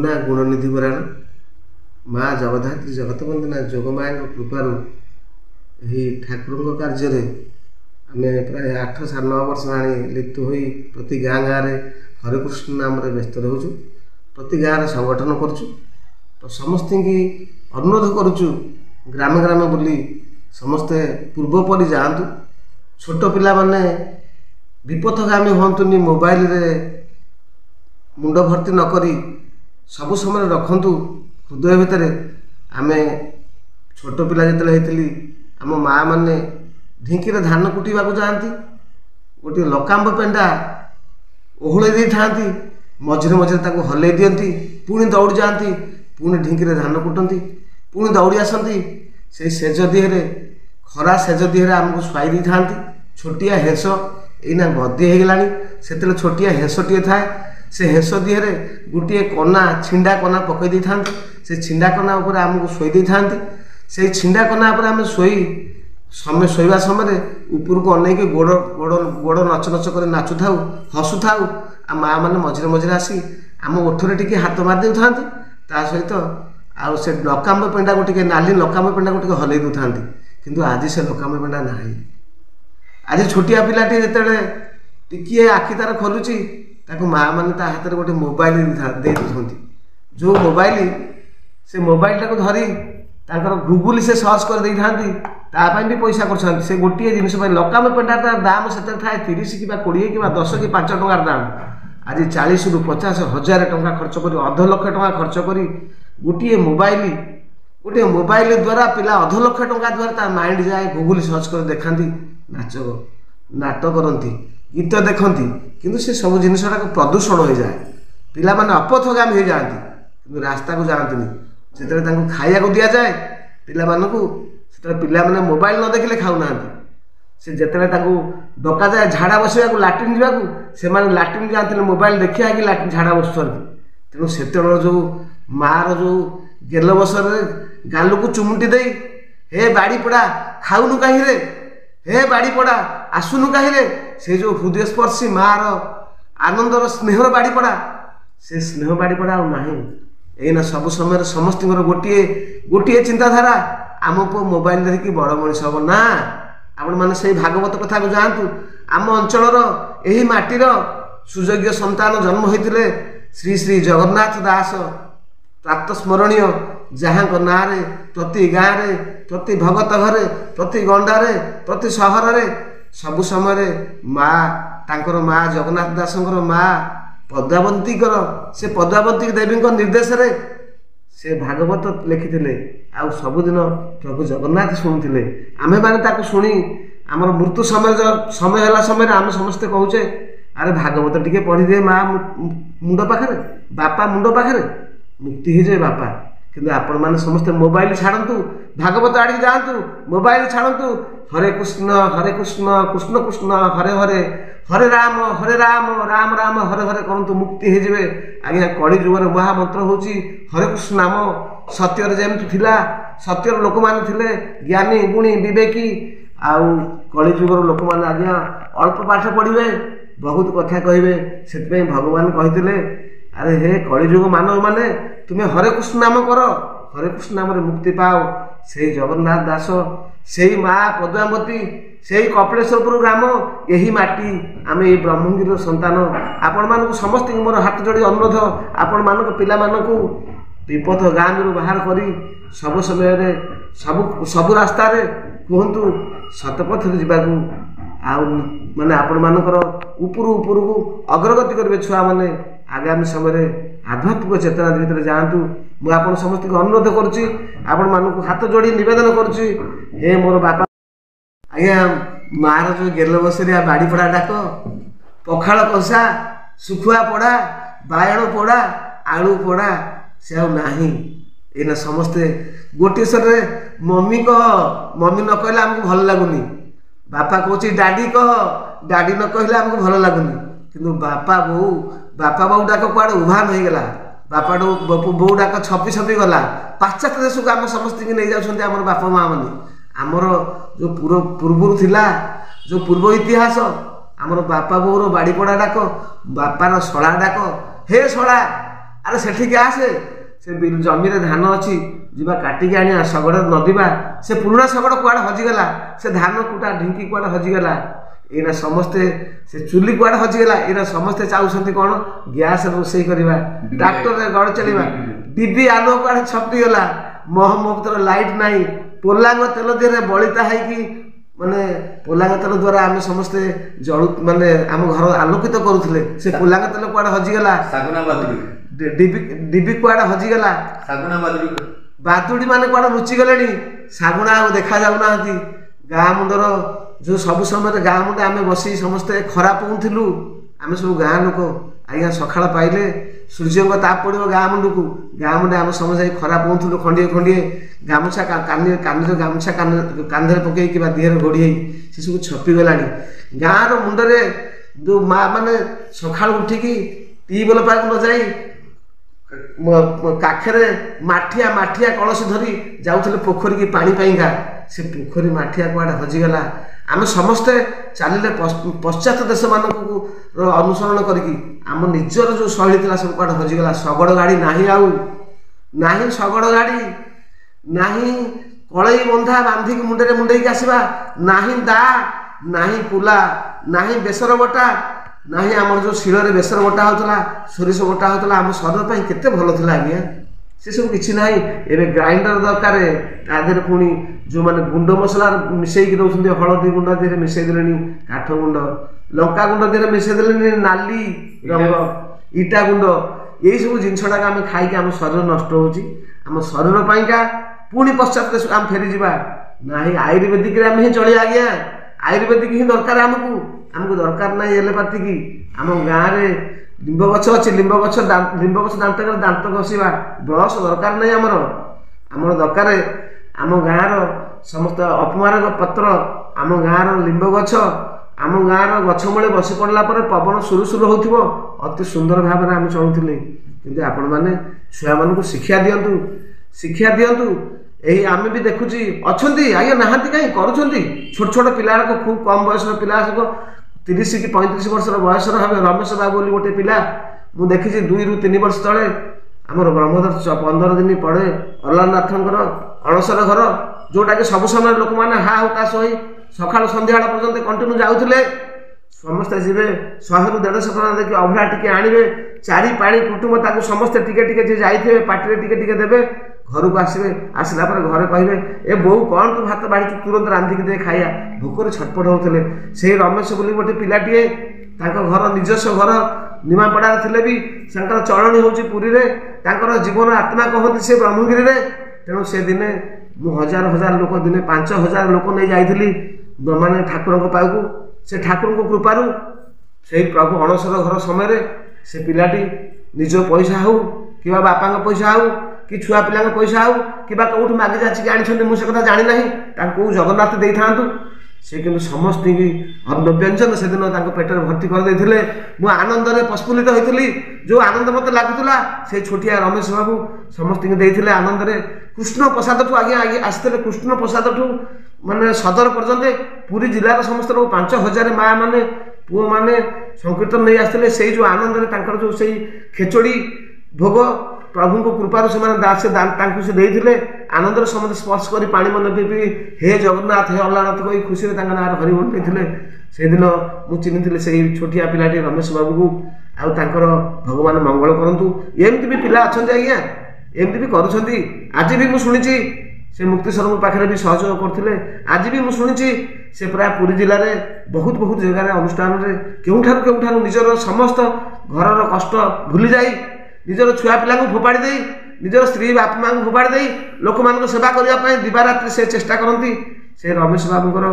ना गुणनिधि बराण माँ जगधात्री जगतवंदना जोगमाया कृपारू यही ठाकुर कार्य आम प्राय 8 साढ़े 9 वर्ष आनी लिप्त हो प्रति गाँ गाँव हरे कृष्ण नाम व्यस्त रोचु प्रति गाँव संगठन करुचु तो समस्त की अनुरोध करुचु ग्राम ग्राम बुली समस्ते पूर्वपरी जातु छोट पिला माने विपथगामी हतुनि मोबाइल रे मुंड भर्ती नकरी सब समय रखु हृदय भितर आम छोट पिला जिते आम माँ मैंने ढिंकी धान कुटा जाती गोटे लकाम्ब पेंडा ओहल दे था मझे मझे हल्ले दिखती पुणी दौड़ जाती पुणी ढिंकी धान कुटती पुणी दौड़ी आसती से सेज दिहरे खरा सेज दिहरे आमको शुआई दे था छोटिया हेस एना गदी हो गलानी से छोटिया हेसटे थाए से हेस दिहरे गोटे कना छिंडा कना पकई दे था से छिंडा कना उपर आमको शोई दे था से छिंडा कना उपर आम शोई समय शोवा समय ऊपर को अनेक गोड़ गोड़ गोड़ नच नच कर नाचु था हसु था माँ मैंने मझे मझे आसी आम ओठरे टी हाथ मारी दे था सहित आउ से लकाम्ब पेंडा को टे नाली लकाम्ब पेंडा को टे हल्ले था किंतु आज से लकाम्ब पेंडा ना आज छोटिया पिलाटी जिते टिकिए आखि तार खोलुची माँ मैंने हाथ में गोटे मोबाइल दे जो मोबाइल से मोबाइल टाक धरी गूगल से सर्च कर दे था भी पैसा कर से गोटे जिनस लकाम्ब पेंडा तार दाम से थाए 30 कि 20 कि 10 कि 5 टंकार दाम आज 40 ରୁ 50 हजार टंका खर्च कर 1.5 लाख टंका खर्च कर गोटे मोबाइल द्वारा पिला 1.5 लाख टंका द्वारा माइंड जाए गूगल सर्च कर देखती नाच नाटक करती गीत देखती किंतु से सब जिनसा प्रदूषण हो जाए पिला माने अपथगामी हो जाती कि रास्ता को जाती से खाया को दि जाए पिला पिला माने मोबाइल न देखले खाऊना से जिते डका जाए झाड़ा बसवा लाट्रिन जावाक से लाट्रिन जाते मोबाइल देखिया कि लाट्रिन झाड़ा बसुँच तेणु से जो मार जो गेल बसर गालू को चुमुटी दे हे बाड़ी पड़ा खाऊनु कहीं रे हे बाड़ी पड़ा आसुनु कहीं रे से जो हृदय स्पर्शी मार आनंदर स्नेहर बाड़ी पड़ा से स्नेह बाड़ी पड़ा ना एना सब समय समस्त गोटे गोटे चिंताधारा आम पु मोबाइल धरिकी बड़ मनीष हम ना आपण मैंने से भागवत कथा को जातु आम अंचल यही माटीर सुयोग्य संतान जन्म होते श्री श्री जगन्नाथ दास प्रात स्मरणीय जहाँ ना प्रति गाँव प्रति भगत घरे प्रति गंडारे प्रति सहर सबु समय माँ तांकर माँ जगन्नाथ दासंकर माँ पद्मावती से पद्मावती देवी निर्देश से भागवत लिखिते आउ सबुदिन प्रभु जगन्नाथ शुणुते आमे माने शुणी आमर मृत्यु समय है समय आम समस्ते कहूचे अरे भागवत टिके पढ़ी दे माँ मुंड पाखे बापा मुंड पाखे मुक्ति हो जाए बापा किंतु आपण मैंने समस्ते मोबाइल छाड़ू भागवत आड़ी जातु मोबाइल छाड़ू हरे कृष्ण कृष्ण कृष्ण हरे हरे हरे राम राम राम हरे हरे करंतु मुक्ति हो जाए आज्ञा कली जुगर महामंत्र हूँ हरे कृष्ण नाम सत्यर जमी थिला सत्यर लोक मैंने ज्ञानी गुणी विवेकी आउ कली जुगर लोक मैंने आज्ञा अल्प पाठ पढ़े बहुत कथा कहे से भगवान कहते अरे हे कलिजुग मानव माने तुम्हें हरे कृष्ण नाम कर हरे कृष्ण नाम मुक्ति पाओ से जगन्नाथ दास से माँ पद्मावती से कपिलेश्वरपुर ग्राम यही माटी आम ये ब्रह्मगिर संतान आपण मानक समस्त मोर हाथ जोड़ी अनुरोध आपण मानक पिला मानक विपथ गाँव बाहर करी सब समय सब रास्ता कहतु सतपथ जावाक माने आपण मानकर उपरू उपरू अग्रगति करेंगे छुआ मैंने आगामी समय आध्यात्मिक चेतना भीतर जातु मुझे समस्त अनुरोध करुच्ची आपण मानक हाथ जोड़ी नवेदन करुच्ची हे मोर बापा आज्ञा मार जो गेल बसरिया बाड़ी पड़ा डाक पखाड़ कषा सुखुआ पड़ा बायण पोड़ा आलू पोड़ा से नाही एना समस्ते गोटे सर मम्मी कह मम्मी न कहले आमको भल लगुनी बापा कहूँ डाडी कह डाडी न कहले आमको भल लगुनी किंतु बापा बो डाक कुआड़े उभान हो गला बापा बो डाक छपी छपी गला पाश्चात्य देश को आम समस्त नहीं जाऊँ आम बापा माँ मैंने आमर जो पूर्व थिला जो पूर्व इतिहास आमर बापा बोर बाड़ी पड़ा डाक बापार शला डाक हे शला ଆରେ ସେଠିକି ଆସେ ସେ ଜମିରେ ଧାନ ଅଛି ଯିବା କାଟିକି ଆଣିବା ଶଗଡ଼ ନଦିବା ସେ ପୁରୁଣା ଶଗଡ଼ କୁଆଡ଼େ ହଜିଗଲା ସେ ଧାନ କୁଟା ଢିଙ୍କି କୁଆଡ଼େ ହଜିଗଲା ଏଇନା ସମସ୍ତେ ସେ ଚୁଲି କୁଆଡ଼େ ହଜିଗଲା ଏଇନା ସମସ୍ତେ ଚାହୁଁଛନ୍ତି କ'ଣ ଗ୍ୟାସରେ ରୋଷେଇ କରିବା ଟ୍ରାକ୍ଟରରେ ଗଡ଼ ଚଳିବା ଡିବି ଆଲୁଅ କୁଆଡ଼େ ଛପିଗଲା ମହମବତର ଲାଇଟ୍ ନାହିଁ ପୋଲାଙ୍ଗ ତେଲ ଦେହରେ ବଳିତା ହେଇକି ମାନେ ପୋଲାଙ୍ଗ ତେଲ ଦ୍ୱାରା ଆମେ ସମସ୍ତେ ଜଳୁ ମାନେ ଆମ ଘର ଆଲୋକିତ କରୁଥିଲେ ସେ ପୋଲାଙ୍ଗ ତେଲ କୁଆଡ଼େ ହଜିଗଲା ଡିବି କୁଆଡ଼େ ହଜିଗଲା ବାଦୁଡ଼ି ମାନେ କୁଆଡ଼େ ଲୁଚିଗଲେଣି ଶାଗୁଣା ଆଉ ଦେଖାଯାଉନାହାନ୍ତି ଗାଁ ମୁଣ୍ଡର ଯେଉଁ ସବୁ ସମୟରେ ଗାଁ ମୁଣ୍ଡେ ଆମେ ବସି ସମସ୍ତେ ଖରା ପଉଁଥିଲୁ ଆମେ ସବୁ ଗାଁ ଲୋକ ଆଜ୍ଞା ସକାଳ ପାଇଲେ ସୂର୍ଯ୍ୟଙ୍କ ତାପ ପଡ଼ିବ ଗାଁ ମୁଣ୍ଡକୁ ଗାଁ ମୁଣ୍ଡେ ଆମେ ସମସ୍ତେ ଯାଇ ଖରା ପଉଁଥିଲୁ ଖଣ୍ଡିଏ ଖଣ୍ଡିଏ ଗାମୁଛା କାନିରେ ଗାମୁଛା କାନ୍ଧରେ ପକେଇ କିମ୍ବା ଦେହରେ ଘୋଡ଼ି ହେଇ ସେସବୁ ଛପିଗଲାଣି ଗାଁର ମୁଣ୍ଡରେ ଯେଉଁ ମା ମାନେ ସକାଳୁ ଉଠିକି ଟିଉବଲ୍ ପାଖକୁ ନ ଯାଇ କାଖରେ ମାଠିଆ କଳସ ଧରି ଯାଉଥିଲେ ପୋଖରୀକି ପାଣି ପାଇଁକା ସେ ପୋଖରୀ ମାଠିଆ କୁଆଡ଼େ ହଜିଗଲା ଆମେ ସମସ୍ତେ ଚାଲିଲେ ପଶ୍ଚାତ ଦେଶମାନଙ୍କୁ ଅନୁସରଣ କରିକି ଆମ ନିଜର ଯେଉଁ ଶୈଳୀ ଥିଲା ସବୁ କୁଆଡ଼େ ହଜିଗଲା ଶଗଡ଼ ଗାଡ଼ି ନାହିଁ ଆଉ ନାହିଁ ଶଗଡ଼ ଗାଡ଼ି ନାହିଁ କଳେଇ ବନ୍ଧା ବାନ୍ଧିକି ମୁଣ୍ଡରେ ମୁଣ୍ଡେଇକି ଆସିବା ନାହିଁ ଦା ନାହିଁ କୁଲା ନାହିଁ ବେସର ବଟା ନାହିଁ ଆମର ଯେଉଁ ଶିଳରେ ବେସର ବଟା ହେଉଥିଲା ସୋରିଷ ବଟା ହେଉଥିଲା ଆମ ଶରୀର ପାଇଁ କେତେ ଭଲ ଥିଲା ଆଜ୍ଞା ସେସବୁ କିଛି ନାହିଁ ଏବେ ଗ୍ରାଇଣ୍ଡର ଦରକାର ତା ଦେହରେ ପୁଣି ଯେଉଁମାନେ ଗୁଣ୍ଡ ମସଲା ମିଶାଇକି ଦେଉଛନ୍ତି ହଳଦୀ ଗୁଣ୍ଡ ଦେହରେ ମିଶାଇ ଦେଲେଣି କାଠ ଗୁଣ୍ଡ ଲଙ୍କା ଗୁଣ୍ଡ ଦେହରେ ମିଶାଇ ଦେଲେଣି ନାଲି ରଙ୍ଗ ଇଟା ଗୁଣ୍ଡ ଏଇସବୁ ଜିନିଷଟାକୁ ଆମେ ଖାଇକି ଆମ ଶରୀର ନଷ୍ଟ ହେଉଛି ଆମ ଶରୀର ପାଇଁକା ପୁଣି ପଶ୍ଚାତ ଦେଶକୁ ଆମେ ଫେରିଯିବା ନାହିଁ ଆୟୁର୍ବେଦିକରେ ଆମେ ହିଁ ଚଳିବା ଆଜ୍ଞା ଆୟୁର୍ବେଦିକ ହିଁ ଦରକାର ଆମକୁ ଦରକାର ନାହିଁ ଏଲୋପାଥିକି ଆମ ଗାଁରେ ଲିମ୍ବ ଗଛ ଅଛି ଲିମ୍ବ ଗଛ ଦାନ୍ତକରେ ଦାନ୍ତ ଘଷିବା ବ୍ରସ୍ ଦରକାର ନାହିଁ ଆମର ଦରକାର ଆମ ଗାଁର ସମସ୍ତ ଅପମାରକ ପତ୍ର ଆମ ଗାଁର ଲିମ୍ବ ଗଛ ଆମ ଗାଁର ଗଛ ମୂଳେ ବସି ପଡ଼ିଲା ପରେ ପବନ ସୁରୁସୁରୁ ହେଉଥିବ ଅତି ସୁନ୍ଦର ଭାବରେ ଆମେ ଚଳୁଥିଲେ କିନ୍ତୁ ଆପଣମାନେ ଛୁଆମାନଙ୍କୁ ଶିକ୍ଷା ଦିଅନ୍ତୁ ଏହି ଆମେ ବି ଦେଖୁଛି ଅଛନ୍ତି ଆଜ୍ଞା ନାହାନ୍ତି କାହିଁ କରୁଛନ୍ତି ଛୋଟ ଛୋଟ ପିଲାଗୁଡ଼ାକ ଖୁବ୍ କମ୍ ବୟସର ପିଲା ସବୁ 30 କି 35 ବର୍ଷର ବୟସର ହେବେ ରମେଶ ବାବୁ ବୋଲି ଗୋଟେ ପିଲା ମୁଁ ଦେଖିଛି 2 ରୁ 3 ବର୍ଷ ତଳେ ଆମର ବ୍ରହ୍ମଦର 15 ଦିନ ପଡ଼େ ଅଲାରନାଥଙ୍କର ଅଣସର ଘର ଯେଉଁଟାକି ସବୁ ସମୟରେ ଲୋକମାନେ ହା ହୁତାଶ ହୋଇ ସକାଳୁ ସନ୍ଧ୍ୟାବେଳ ପର୍ଯ୍ୟନ୍ତ କଣ୍ଟିନ୍ୟୁ ଯାଉଥିଲେ ସମସ୍ତେ ଯିବେ 100 ରୁ 150 ଟଙ୍କା ଦେଇକି ଅଭଡ଼ା ଟିକେ ଆଣିବେ ଚାରି ପାଣି କୁଟୁମ୍ବ ତାକୁ ସମସ୍ତେ ଟିକେ ଟିକେ ଯିଏ ଯାଇଥିବେ ପାଟିରେ ଟିକେ ଟିକେ ଦେବେ ଘରକୁ ଆସିବେ ଆସିଲା ପରେ ଘରେ କହିବେ ଏ ବୋଉ କ'ଣ ତୁ ଭାତ ବାଢ଼ିଛୁ ତୁରନ୍ତ ରାନ୍ଧିକି ଦେ ଖାଇବା ଭୋକରେ ଛଟପଟ ହେଉଥିଲେ ସେଇ ରମେଶ ବୋଲି ଗୋଟେ ପିଲାଟିଏ ତାଙ୍କ ଘର ନିଜସ୍ୱ ଘର ନିମାପଡ଼ାରେ ଥିଲେ ବି ତାଙ୍କର ଚଳଣି ହେଉଛି ପୁରୀରେ ତାଙ୍କର ଜୀବନ ଆତ୍ମା କହନ୍ତି ସେ ବ୍ରହ୍ମଗିରିରେ ତେଣୁ ସେ ଦିନେ ମୁଁ ହଜାର ଲୋକ ଦିନେ 5000 ଲୋକ ନେଇ ଯାଇଥିଲି ମାନେ ଠାକୁରଙ୍କ ପାଖକୁ ସେ ଠାକୁରଙ୍କ କୃପାରୁ ସେଇ ପ୍ରଭୁ ଅଣସର ଘର ସମୟରେ ସେ ପିଲାଟି ନିଜ ପଇସା ହେଉ କିମ୍ବା ବାପାଙ୍କ ପଇସା ହେଉ କି ଛୁଆ ପିଲାଙ୍କ ପଇସା ହେଉ କିମ୍ବା କେଉଁଠୁ ମାଗି ଯାଚିକି ଆଣିଛନ୍ତି ମୁଁ ସେ କଥା ଜାଣିନାହିଁ ତାଙ୍କୁ କେଉଁ ଜଗନ୍ନାଥ ଦେଇଥାନ୍ତୁ ସେ କିନ୍ତୁ ସମସ୍ତଙ୍କୁ ଅନ୍ନ ବ୍ୟଞ୍ଜନ ସେଦିନ ତାଙ୍କ ପେଟରେ ଭର୍ତ୍ତି କରିଦେଇଥିଲେ ମୁଁ ଆନନ୍ଦରେ ପ୍ରସ୍ଫୁଲ୍ଲିତ ହୋଇଥିଲି ଯେଉଁ ଆନନ୍ଦ ମୋତେ ଲାଗୁଥିଲା ସେଇ ଛୋଟିଆ ରମେଶ ବାବୁ ସମସ୍ତଙ୍କୁ ଦେଇଥିଲେ ଆନନ୍ଦରେ କୃଷ୍ଣ ପ୍ରସାଦଠୁ ଆଜ୍ଞା ଆସିଥିଲେ କୃଷ୍ଣ ପ୍ରସାଦଠୁ ମାନେ ସଦର ପର୍ଯ୍ୟନ୍ତ ପୁରୀ ଜିଲ୍ଲାର ସମସ୍ତ 5000 ମା ମାନେ ପୁଅମାନେ ସଂକୀର୍ତ୍ତନ ନେଇ ଆସିଥିଲେ ସେଇ ଯେଉଁ ଆନନ୍ଦରେ ତାଙ୍କର ଯେଉଁ ସେଇ ଖେଚୋଡ଼ି ଭୋଗ ପ୍ରଭୁଙ୍କ କୃପାରୁ ସେମାନେ ତାଙ୍କୁ ସେ ଦେଇଥିଲେ ଆନନ୍ଦରେ ସମସ୍ତେ ସ୍ପର୍ଶ କରି ପାଣି ମନେ ପିଇ ହେ ଜଗନ୍ନାଥ ହେ ଅଲାରନାଥ କହି ଖୁସିରେ ତାଙ୍କ ନାଁରେ ହରିବୋଲ ଦେଇଥିଲେ ସେଦିନ ମୁଁ ଚିହ୍ନିଥିଲି ସେଇ ଛୋଟିଆ ପିଲାଟି ରମେଶ ବାବୁକୁ ଆଉ ତାଙ୍କର ଭଗବାନ ମଙ୍ଗଳ କରନ୍ତୁ ଏମିତି ବି ପିଲା ଅଛନ୍ତି ଆଜ୍ଞା ଏମିତି ବି କରୁଛନ୍ତି ଆଜି ବି ମୁଁ ଶୁଣିଛି ସେ ମୁକ୍ତିସ୍ୱରଙ୍କ ପାଖରେ ବି ସହଯୋଗ କରୁଥିଲେ ଆଜି ବି ମୁଁ ଶୁଣିଛି ସେ ପ୍ରାୟ ପୁରୀ ଜିଲ୍ଲାରେ ବହୁତ ଜାଗାରେ ଅନୁଷ୍ଠାନରେ କେଉଁଠାରୁ ନିଜର ସମସ୍ତ ଘରର କଷ୍ଟ ଭୁଲି ଯାଇ ନିଜର ଛୁଆ ପିଲାଙ୍କୁ ଫୋପାଡ଼ି ଦେଇ ନିଜର ସ୍ତ୍ରୀ ବାପା ମାଙ୍କୁ ଫୋପାଡ଼ି ଦେଇ ଲୋକମାନଙ୍କ ସେବା କରିବା ପାଇଁ ଦିବାରାତ୍ରି ସେ ଚେଷ୍ଟା କରନ୍ତି ସେ ରମେଶ ବାବୁଙ୍କର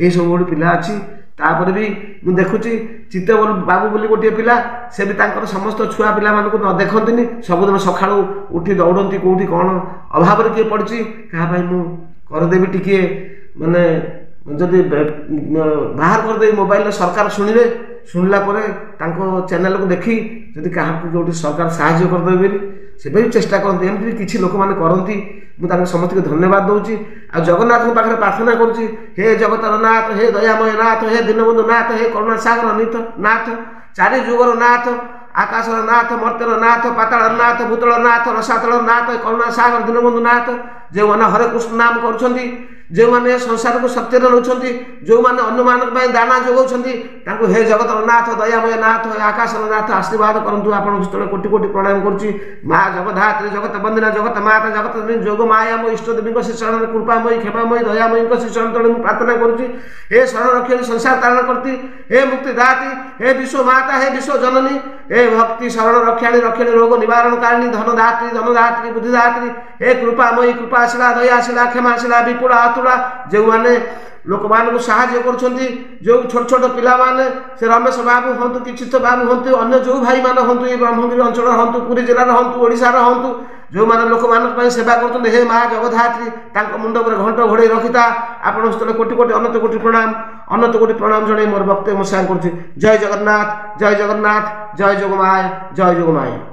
ଏଇସବୁ ଗୋଟେ ପିଲା ଅଛି ତାପରେ ବି ମୁଁ ଦେଖୁଛି ଚିତ୍ତ ବାବୁ ବୋଲି ଗୋଟିଏ ପିଲା ସେ ବି ତାଙ୍କର ସମସ୍ତ ଛୁଆ ପିଲାମାନଙ୍କୁ ନ ଦେଖନ୍ତିନି ସବୁଦିନ ସକାଳୁ ଉଠି ଦୌଡ଼ନ୍ତି କେଉଁଠି କ'ଣ ଅଭାବରେ କିଏ ପଡ଼ିଛି କାହା ପାଇଁ ମୁଁ କରିଦେବି ଟିକିଏ ମାନେ ଯଦି ବାହାର କରିଦେବି ମୋବାଇଲରେ ସରକାର ଶୁଣିଲା ପରେ ତାଙ୍କ ଚ୍ୟାନେଲକୁ ଦେଖି ଯଦି କାହାକୁ ଯେଉଁଠି ସରକାର ସାହାଯ୍ୟ କରିଦେବେ ବୋଲି ସେବେ ବି ଚେଷ୍ଟା କରନ୍ତି ଏମିତି ବି କିଛି ଲୋକମାନେ କରନ୍ତି ମୁଁ ତାଙ୍କୁ ସମସ୍ତଙ୍କୁ ଧନ୍ୟବାଦ ଦେଉଛି ଆଉ ଜଗନ୍ନାଥଙ୍କ ପାଖରେ ପ୍ରାର୍ଥନା କରୁଛି ହେ ଜଗତର ନାଥ ହେ ଦୟାମୟ ନାଥ ହେ ଦୀନବନ୍ଧୁ ନାଥ ହେ କରୁଣା ସାଗର ନାଥ ଚାରି ଯୁଗର ନାଥ आकाशर नाथ मर्त्यर नाथ पाताल नाथ भूतल नाथ रसातल नाथ करुणा सागर दीनबंधु नाथ जो मैंने हरे कृष्ण नाम कर जो मैंने संसार को सत्य नौकरी जो मैंने अन्य दाना जोगाउछन्ति तांको हे जगतर नाथ दयामय नाथ आकाशर नाथ आशीर्वाद करंतु आपण स्थल कोटि कोटि प्रणाम करुच्ची माँ जगधात्री जगत बंदना जगत माता जगत जोग माया मो इष्ट देवी श्री चरण कृपामयी क्षमामयी दयामयी श्री चरण तले प्रार्थना करुच्ची हे शरण रक्षी संसार तारण करती हे मुक्ति दाती हे विश्व माता हे विश्व जननी हे भक्ति शरण रक्षाणी रक्षणी रोग निवारण कारिणी धनदात्री बुद्धिदात्री हे कृपामयी कृपाशिला दयाशिला क्षमाशिला विपुला अतुला जो मैंने लोक मान साहाଯ୍य करुँच जो छोट छोट पिला माने से रमेश बाबू हूँ कि चित्त बाबू हूँ अन्य जो भाई मान हूँ ये ब्रह्मगिरी अंचल हूँ पुरी जिलार हूँ ओडार हूँ जो मैंने लोक मान सेवा कर हे माँ जगधात्री मुंड पर घंट घोड़े रखिता आपण स्थल कोटि कोटि अनंत कोटि प्रणाम जन मोर वक्तव्य मुझे कर जय जगन्नाथ जय जगन्नाथ जय जोगमाया जय जोगमाया।